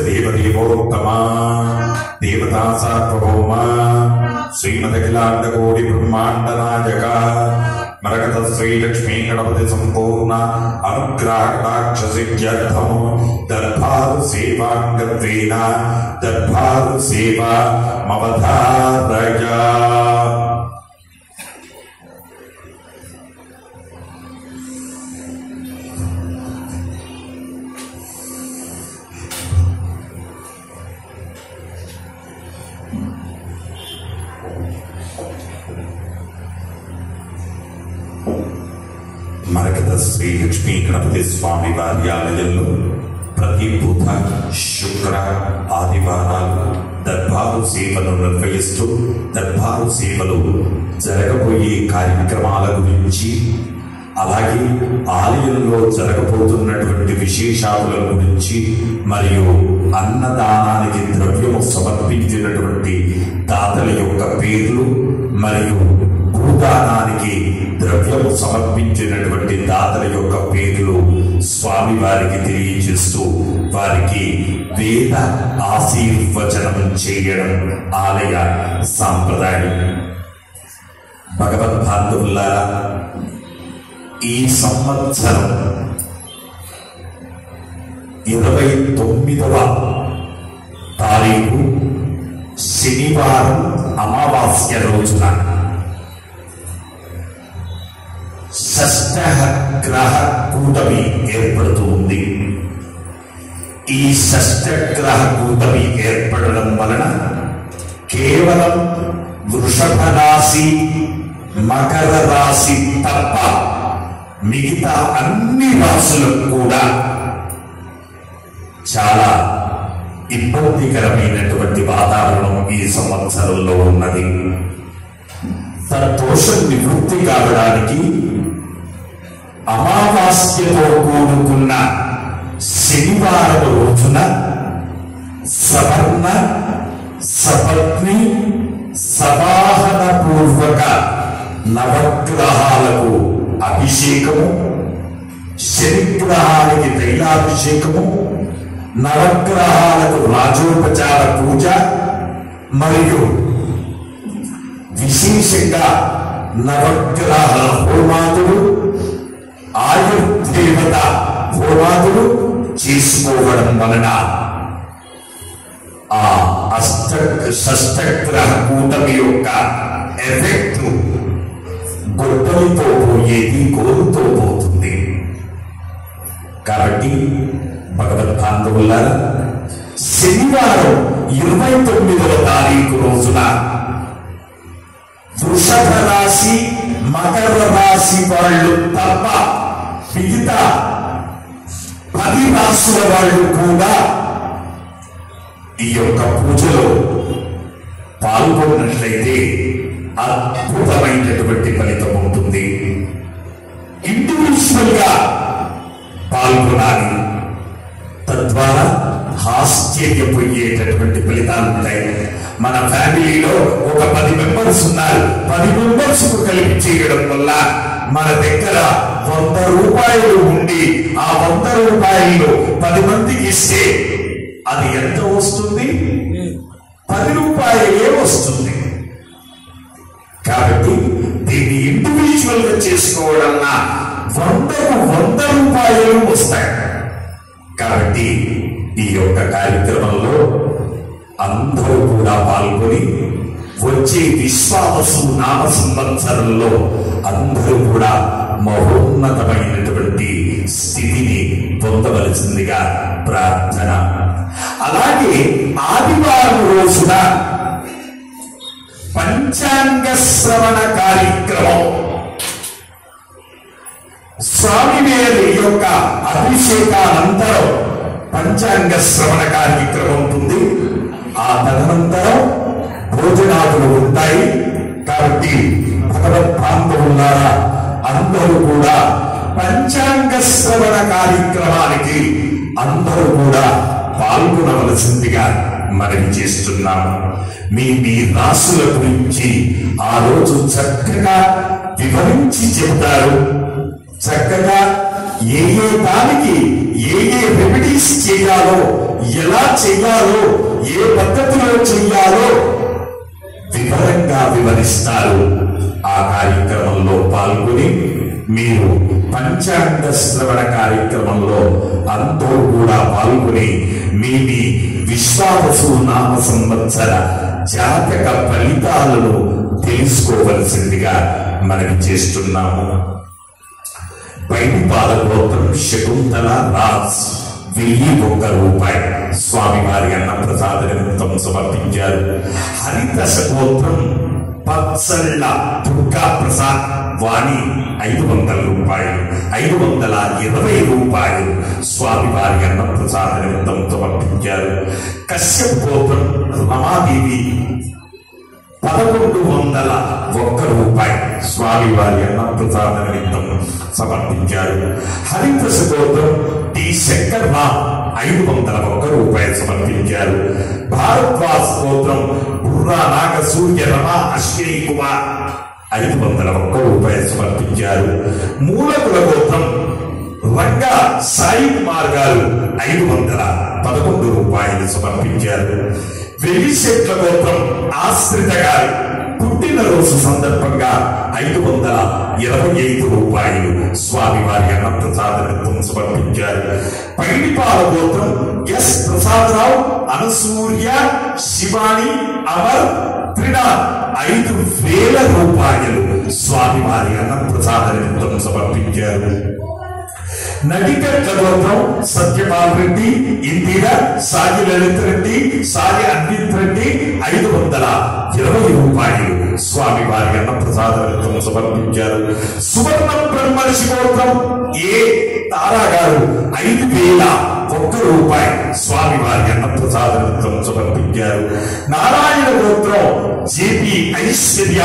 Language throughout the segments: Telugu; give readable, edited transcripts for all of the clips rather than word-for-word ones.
దేవదేవోత్తమా దేవతా సార్వభౌమ శ్రీమదఖిలాండకోటి బ్రహ్మాండ నాయక మరకత శ్రీ లక్ష్మీ గణపతి సంపూర్ణ అనుగ్రహకటాక్షసిద్ధ్యర్థం దర్భారు సేవాంగత్వేన దర్భారు సేవా మవధారయ. మరకత శ్రీ లక్ష్మీ గణపతి స్వామి వారి ఆలయంలో ప్రతి బుధ శుక్ర ఆదివారాలు దర్బారు సేవలు నిర్వహిస్తూ దర్బారు సేవలు జరగబోయే కార్యక్రమాల గురించి, అలాగే ఆలయంలో జరగబోతున్నటువంటి విశేషాల గురించి మరియు అన్నదానానికి ద్రవ్యము సమర్పించినటువంటి దాతల యొక్క పేర్లు మరియు భూదానానికి ద్రవ్యము సమర్పించినటువంటి దాతల యొక్క పేర్లు స్వామి వారికి తెలియజేస్తూ వారికి వేద ఆశీర్వచనం చేయడం ఆలయ సాంప్రదాయం. భగవద్బాంధవులారా, ఈ సంవత్సరం 29వ తారీఖు శనివారం అమావాస్య రోజున షష్ఠ గ్రహ కూటమి ఏర్పడుతూ ఉంది. ఈ షష్ఠ గ్రహ కూటమి ఏర్పడడం వలన కేవలం వృషభ రాశి మకర రాశి తప్ప మిగతా అన్ని రాశులకు కూడా చాలా ఇబ్బందికరమైనటువంటి వాతావరణం ఈ సంవత్సరంలో ఉన్నది. తద్దోషం నివృత్తి కావడానికి అమావాస్యతో కూడుకున్న శనివారం రోజున సవర్ణ సపత్ని సవాహన పూర్వక నవగ్రహాలకు అభిషేకము, శనిగ్రహానికి తైలాభిషేకము, నవగ్రహాలకు రాజోపచార పూజ మరియు విశేషంగా నవగ్రహ హోమాదులు, ఆయుర్దేవత హోమాదులు చేసుకోవడం వలన ఆ షష్ఠగ్రహ కూటమి యొక్క ఎఫెక్ట్ గొడ్డలితో పోయేది గోరుతో పోతుంది. కాబట్టి భగవద్బాంధవులారా, శనివారం 29వ తారీఖు రోజున వృషభ రాశి మకర రాశి వాళ్ళు తప్ప మిగతా 10 రాశుల వాళ్ళు కూడా ఈ యొక్క పూజలో పాల్గొన్నట్లయితే అద్భుతమైనటువంటి ఫలితం ఉంటుంది. ఇండివిజువల్ గా పాల్గొనాలి, తద్వారా ఆశ్చర్యపోయేటటువంటి ఫలితాలు ఉంటాయి. మన ఫ్యామిలీలో ఒక 10 మెంబర్స్ ఉన్నారు, 10 మెంబర్స్ కు కలిపి చేయడం వల్ల మన దగ్గర 100 రూపాయలు ఉండి ఆ 100 రూపాయలు 10 మందికి ఇస్తే అది ఎంత వస్తుంది? 10 రూపాయలే వస్తుంది. కాబట్టి దీన్ని ఇండివిజువల్ గా చేసుకోవడం 100 రూపాయలు వస్తాయి. కాబట్టి ఈ యొక్క కార్యక్రమంలో అందరూ కూడా పాల్గొని వచ్చే విశ్వావసు నామ సంవత్సరంలో అందరూ కూడా మహోన్నతమైనటువంటి స్థితిని పొందవలసిందిగా ప్రార్థన. అలాగే ఆదివారం రోజున పంచాంగ శ్రవణ కార్యక్రమం, స్వామివారి యొక్క అభిషేకానంతరం పంచాంగ శ్రవణ కార్యక్రమం ఉంటుంది. ఆ తదనంతరం భోజనాదులు ఉంటాయి. కాబట్టి భగవద్బాంధవులారా, అందరూ కూడా పంచాంగ శ్రవణ కార్యక్రమానికి అందరూ కూడా పాల్గొనవలసిందిగా మనవి చేస్తున్నాము. మీ రాశుల గురించి ఆ రోజు చక్కగా వివరించి చెబుతారు, చక్కగా ఏ దానికి ఏ రెమెడీస్ చేయాలో, ఎలా చేయాలో, ఏ పద్ధతిలో చేయాలో వివరంగా వివరిస్తారు. ఆ కార్యక్రమంలో పాల్గొని మీరు పంచాంగ శ్రవణ కార్యక్రమంలో అందరూ కూడా పాల్గొని మీ విశ్వావసు నామ సంవత్సర జాతక ఫలితాలను తెలుసుకోవలసిందిగా మనం చేస్తున్నాము. బయటిపాల గోత్రం శకుంతల రాజ్ 1001 రూపాయలు స్వామివారి అన్న ప్రసాద నిమిత్తం సమర్పించారు. హరిదశ గోత్రం పత్సళ్ళ దుర్గా ప్రసాద్ వాణి 500 రూపాయలు, 520 రూపాయలు స్వామివారి అన్న ప్రసాద నిమిత్తం సమర్పించారు. కశ్యప గోత్రం రమాదేవి 1101 రూపాయలు స్వామివారి అన్న ప్రసాద నిమిత్తం సమర్పించారు. హరిదశ గోత్రం టి శంకర్రామ్ 501 రూపాయలు సమర్పించారు. భారద్వాజ్ గోత్రం బుర్రా నాగ సూర్య రమా అశ్విని కుమార్ 501 రూపాయలు సమర్పించారు. మూలకుల గోత్రం రంగా సాయి కుమార్ గారు 511 రూపాయలు సమర్పించారు. వెలిశెట్ల గోత్రం ఆశ్రిత గారు పుట్టినరోజు సందర్భంగా 525 రూపాయలు స్వామివారి అన్న ప్రసాద నిమిత్తం సమర్పించారు. పైడిపాల గోత్రం ఎస్ ప్రసాదరావు, అనసూర్య, శివాని, అమర్, త్రినాథ్ 5000 రూపాయలు స్వామివారి అన్న ప్రసాద నిమిత్తం సమర్పించారు. నడికట్ల గోత్రం సత్యపాల్ రెడ్డి, ఇందిరా, సాయి లలిత్ రెడ్డి, సాయి అన్విత్ రెడ్డి 520 రూపాయలు స్వామివారి అన్న ప్రసాద నిమిత్తం సమర్పించారు. సువర్ణ బ్రహ్మర్షి గోత్రం ఏ తారా గారు 5001 రూపాయలు స్వామివారి అన్న ప్రసాద నిమిత్తం సమర్పించారు. నారాయణ గోత్రం జేపీ ఐశ్వర్య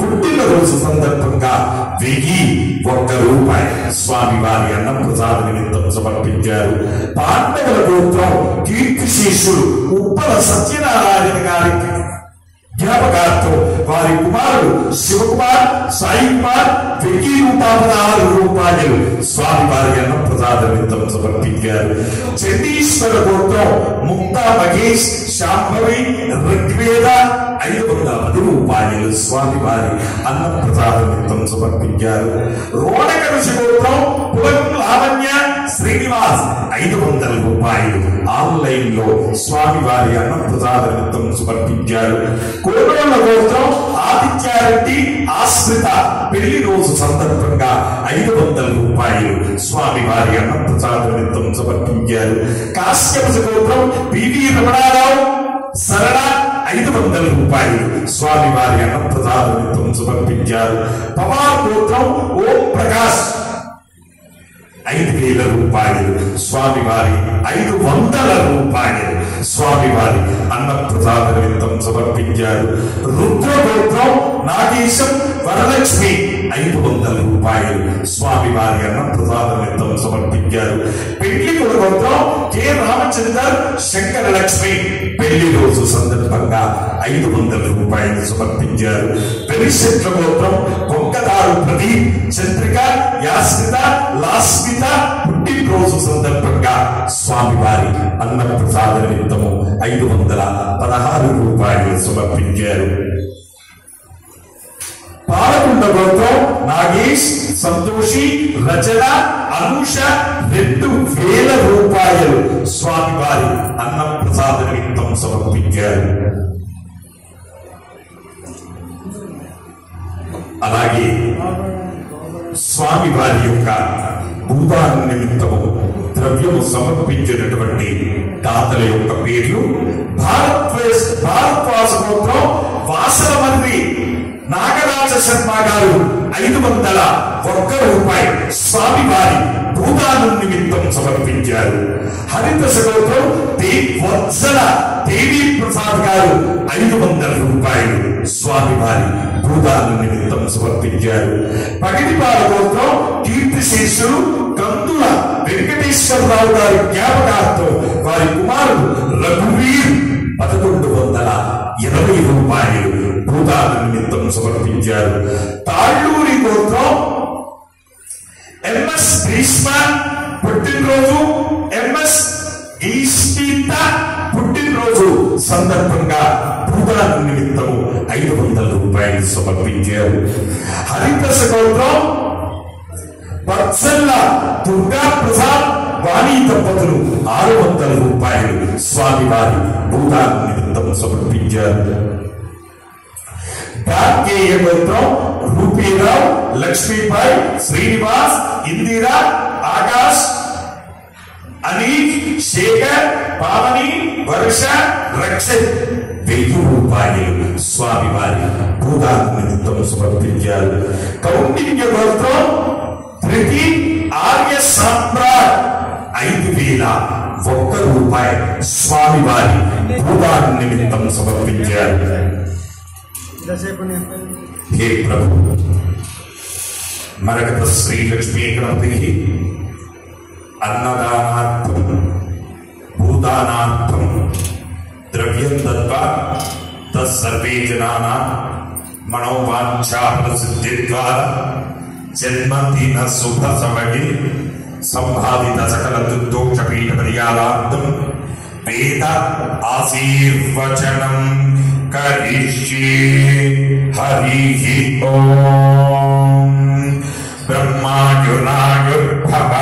పుట్టినరోజు సందర్భంగా 1001 రూపాయలు స్వామివారి అన్న ప్రసాద నిమిత్తం సమర్పించారు. పాండవుల గోత్రం కీర్తిశేషుడు ఉప్పల సత్యనారాయణ గారికి జ్ఞాపకార్థం వారి కుమారుడు శివకుమార్, సాయి కుమార్ 1016 రూపాయలు స్వామివారి అన్న ప్రసాద నిమిత్తం సమర్పించారు. చండీశ్వర గోత్రం ముక్తా మహేష్, శాంభవి, ఋగ్వేద 510 రూపాయలు స్వామివారి అన్న ప్రసాద నిమిత్తం సమర్పించారు. రోడకరుషి గోత్రం పులకం లావణ్య శ్రీనివాస్ 500 రూపాయలు ఆన్లైన్ లో స్వామివారి అన్న ప్రసాద నిమిత్తం సమర్పించారు. కోడోళ్ళ గోత్రం ఆదిత్యారెడ్డి, ఆశ్రిత పెళ్లి రోజు సందర్భంగా 500 రూపాయలు స్వామివారి అన్న ప్రసాద నిమిత్తం సమర్పించారు. కాశ్యప గోత్రం పివి రమణారావు, సరళ 500 రూపాయలు స్వామివారి అన్న ప్రసాద నిమిత్తం సమర్పించారు. పవార్ గోత్రం ఓం ప్రకాష్ 5000 రూపాయలు స్వామివారి 500 రూపాయలు స్వామివారి అన్న ప్రసాద నిమిత్తం సమర్పించారు. రుద్రగోత్రం నాగేశం వరలక్ష్మి 500 రూపాయలు స్వామివారి అన్న ప్రసాద నిమిత్తం సమర్పించారు. పెళ్లి గోత్రం కె రామచందర్ శంకర లక్ష్మి పెళ్లి రోజు సందర్భంగా 500 రూపాయలు సమర్పించారు. వెలిశెట్ల గోత్రం కొంకదారు ప్రదీప్, చంద్రిక, యాస్మిత, లాస్మిత పుట్టినరోజు సందర్భంగా స్వామివారి అన్న ప్రసాద నిమిత్తము 516 రూపాయలు సమర్పించారు. పాలకొండ గోత్రం నాగేష్, సంతోషి, రచన, అనూష 2000 రూపాయలు స్వామివారి అన్న ప్రసాద నిమిత్తం సమర్పించారు. అలాగే స్వామివారి యొక్క భూదాన నిమిత్తము ద్రవ్యము సమర్పించినటువంటి దాతల యొక్క పేర్లు: భారద్వాజ గోత్రం వాసన మంత్రి నాగరాజ శర్మ గారు 501 రూపాయలు స్వామివారి భూదానం నిమిత్తం సమర్పించారు. హరిదశ గోత్రం వత్సల దేవి ప్రసాద్ గారు 500 రూపాయలు స్వామివారి భూదానం నిమిత్తం సమర్పించారు. పగిడిపాల గోత్రం కీర్తిశేషులు కందుల వెంకటేశ్వరరావు గారి జ్ఞాపకార్థం వారి కుమారుడు రఘువీర్ 1120 రూపాయలు భూదాన నిమిత్తం సమర్పించారు. తాళ్ళూరి గోత్రం ఎంఎస్ భీష్మ పుట్టినరోజు, ఎంఎస్ ఈస్పిత పుట్టినరోజు సందర్భంగా భూదాన నిమిత్తము 500 రూపాయలు సమర్పించారు. హరిప్రస గోత్రం పచ్చల్ల దుర్గా ప్రసాద్ వాణి దంపతులు 600 రూపాయలు స్వామివారి భూదాన నిమిత్తం సమర్పించారు. గార్గేయ గోత్రం రూపీరావు, లక్ష్మీబాయి, శ్రీనివాస్, ఇందిరా, ఆకాష్, అనిల్, శేఖర్, పావని, వర్ష, రక్షిత్ 1000 రూపాయలు స్వామివారి భూదాన నిమిత్తం సమర్పించారు. కౌండిన్య గోత్రం ప్రతి ఆర్య సామ్రాట్ 5001 రూపాయలు స్వామివారి భూదాన నిమిత్తం సమర్పించారు. హే ప్రభు, మరగత శ్రీ లక్ష్మీ గణపతికి అన్నదానార్థం భూదానార్థం ద్రవ్యం దత్వా తస్సర్వే జనానాం మనోవాంఛాఫలసిద్ధిద్వారా జన్మదిన శుభ సమయే సంభావిత సకల దుర్దోషపీఠ పర్యాలార్థం వేద ఆశీర్వచనం కరిష్యే. హరి ఓం. బ్రహ్మాయురాయుర్భవ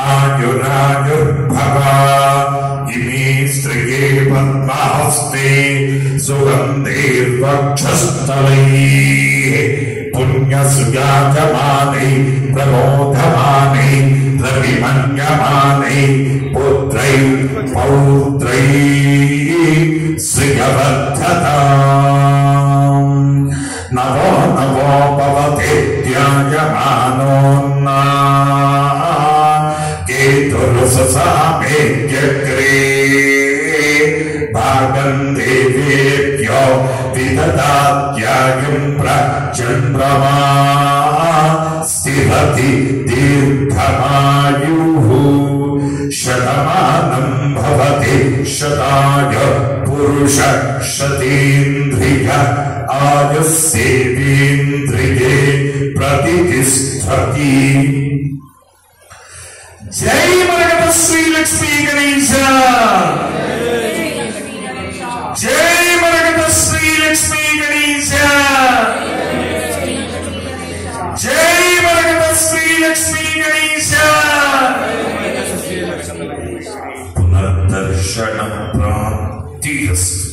ఆయురాయుర్భవ ఇమే శ్రియే పద్మహస్తే సుగంధైర్వక్షస్థలైః పుణ్యసుజాయమానే ప్రబోధమానే రవిమన్యమానే పుత్రై పౌత్రై శ్రియవర్ధతాం. నవో నవో భవతే ధ్యాయమానోన్నా కేతుర్ససామేత్యగ్రే భాగం దేవేభ్యో విదదాత్యాయం ప్రచంద్రమా స్థిరతి దీర్ఘమాయుః శతమానం భవతి శతాయ పురుష శతేంద్రియ ఆయుస్సేవేంద్రియే ప్రతిష్ఠతి. జై మరగత శ్రీ లక్ష్మీ గణేశ. జై మరగత శ్రీ లక్ష్మీ గణేశ. జై మరగత శ్రీ లక్ష్మీ గణేశ. పునర్దర్శన ప్రాప్తిరస్తు.